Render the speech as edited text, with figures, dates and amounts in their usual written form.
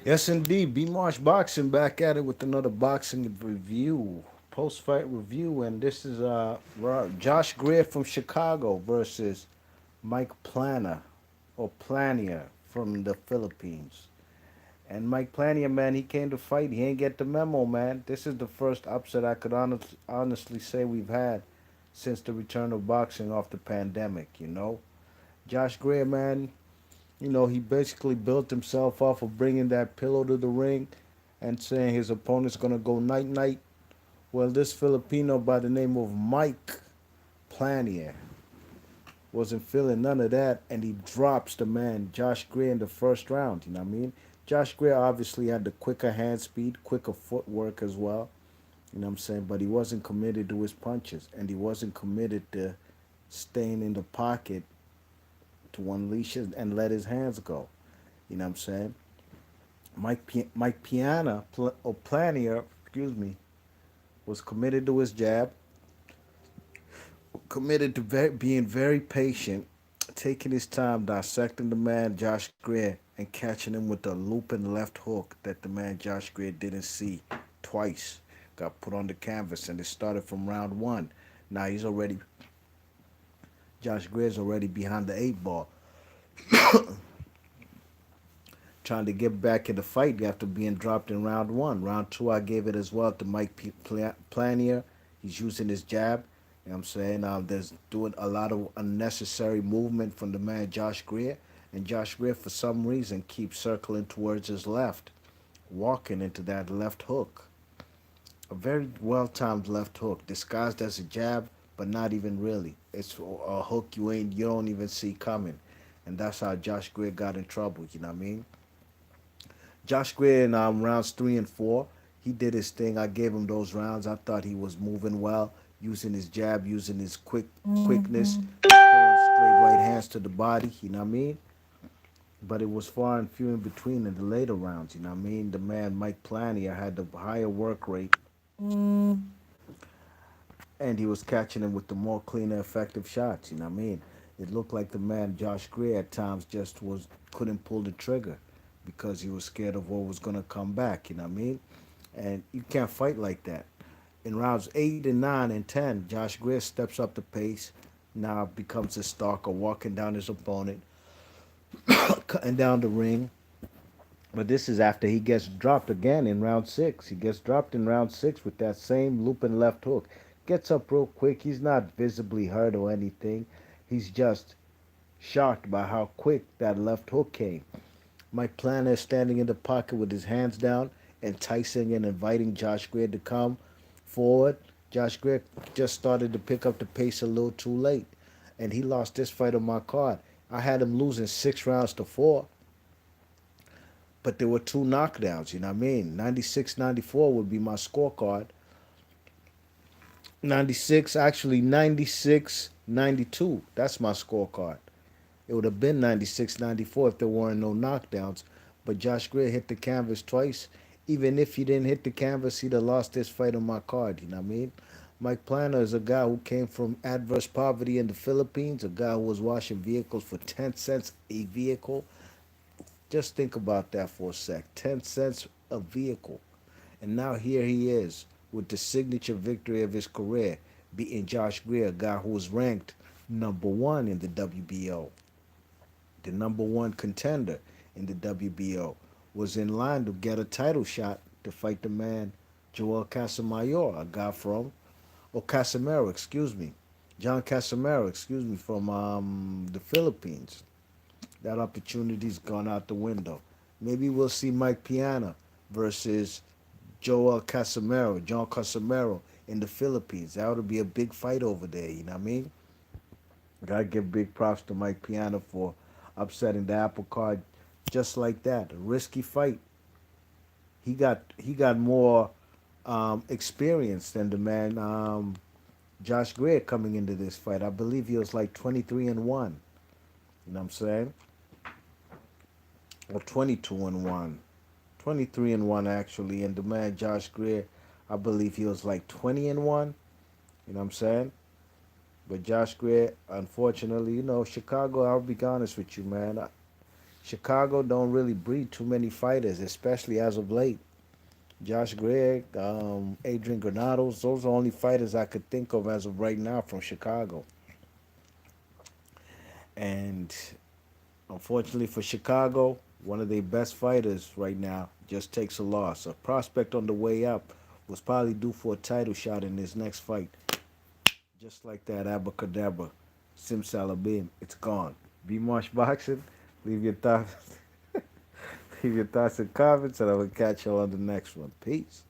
Yes, indeed. B Marsh Boxing back at it with another boxing review, post fight review, and this is Josh Greer from Chicago versus Mike Plania from the Philippines. And Mike Plania, man, he came to fight. He ain't get the memo, man. This is the first upset I could honestly say we've had since the return of boxing off the pandemic. Josh Greer, man, he basically built himself off of bringing that pillow to the ring and saying his opponent's going to go night night. Well, this Filipino by the name of Mike Planier wasn't feeling none of that, and he drops the man, Josh Greer, in the first round. You know what I mean? Josh Greer obviously had the quicker hand speed, quicker footwork as well. You know what I'm saying? But he wasn't committed to his punches, and he wasn't committed to staying in the pocket to unleash it and let his hands go. You know what I'm saying? Mike Planier, excuse me, was committed to his jab, committed to being very patient, taking his time, dissecting the man Josh Greer, and catching him with the looping left hook that the man Josh Greer didn't see twice. Got put on the canvas, and it started from round one. Now Josh Greer's already behind the eight ball, trying to get back in the fight after being dropped in round one. Round two, I gave it as well to Planier. He's using his jab. You know what I'm saying? There's doing a lot of unnecessary movement from the man Josh Greer. And Josh Greer, for some reason, keeps circling towards his left, walking into that left hook. A very well timed left hook, disguised as a jab, but not even really. It's a hook you don't even see coming. And that's how Josh Greer got in trouble, you know what I mean? Josh Greer in rounds three and four, he did his thing. I gave him those rounds. I thought he was moving well, using his jab, using his quickness, throwing straight right hands to the body. You know what I mean? But it was far and few in between in the later rounds. You know what I mean? The man Mike Plania had the higher work rate, and he was catching him with the more cleaner, effective shots. You know what I mean? It looked like the man Josh Greer at times just was couldn't pull the trigger because he was scared of what was gonna come back. You know what I mean? And you can't fight like that. In rounds 8 and 9 and 10, Josh Greer steps up the pace. Now becomes a stalker, walking down his opponent, cutting down the ring. But this is after he gets dropped again in round six. He gets dropped in round six with that same looping left hook. Gets up real quick. He's not visibly hurt or anything. He's just shocked by how quick that left hook came. Mike Planner is standing in the pocket with his hands down, enticing and inviting Josh Greer to come forward. Josh Greer just started to pick up the pace a little too late, and he lost this fight on my card. I had him losing 6 rounds to 4, but there were two knockdowns, you know what I mean? 96-94 would be my scorecard. 96, actually 96-92. That's my scorecard. It would have been 96-94 if there weren't no knockdowns. But Josh Greer hit the canvas twice. Even if he didn't hit the canvas, he'd have lost this fight on my card. You know what I mean? Mike Planner is a guy who came from adverse poverty in the Philippines, a guy who was washing vehicles for 10 cents a vehicle. Just think about that for a sec. 10 cents a vehicle. And now here he is with the signature victory of his career, beating Josh Greer, a guy who was ranked number one in the WBO, the number one contender in the WBO, was in line to get a title shot to fight the man Joel Casamayor, a guy from, or Casamero, excuse me, John Casamero, excuse me, from the Philippines. That opportunity's gone out the window. Maybe we'll see Mike Piana versus John Casamero in the Philippines. That would be a big fight over there, you know what I mean? Gotta give big props to Mike Piana for upsetting the apple cart just like that. A risky fight. He got more experience than the man Josh Greer coming into this fight. I believe he was like 23-1. You know what I'm saying? Or 22-1. 23-1 actually. And the man Josh Greer, I believe he was like 20-1. You know what I'm saying? But Josh Greer, unfortunately, Chicago, I'll be honest with you, man. Chicago don't really breed too many fighters, especially as of late. Josh Greer, Adrian Granados, those are only fighters I could think of as of right now from Chicago. And unfortunately for Chicago, one of their best fighters right now just takes a loss. A prospect on the way up was probably due for a title shot in his next fight. Just like that, abracadabra, simsalabim, it's gone. B Marsh Boxing, leave your thoughts, leave your thoughts in comments, and I will catch you on the next one. Peace.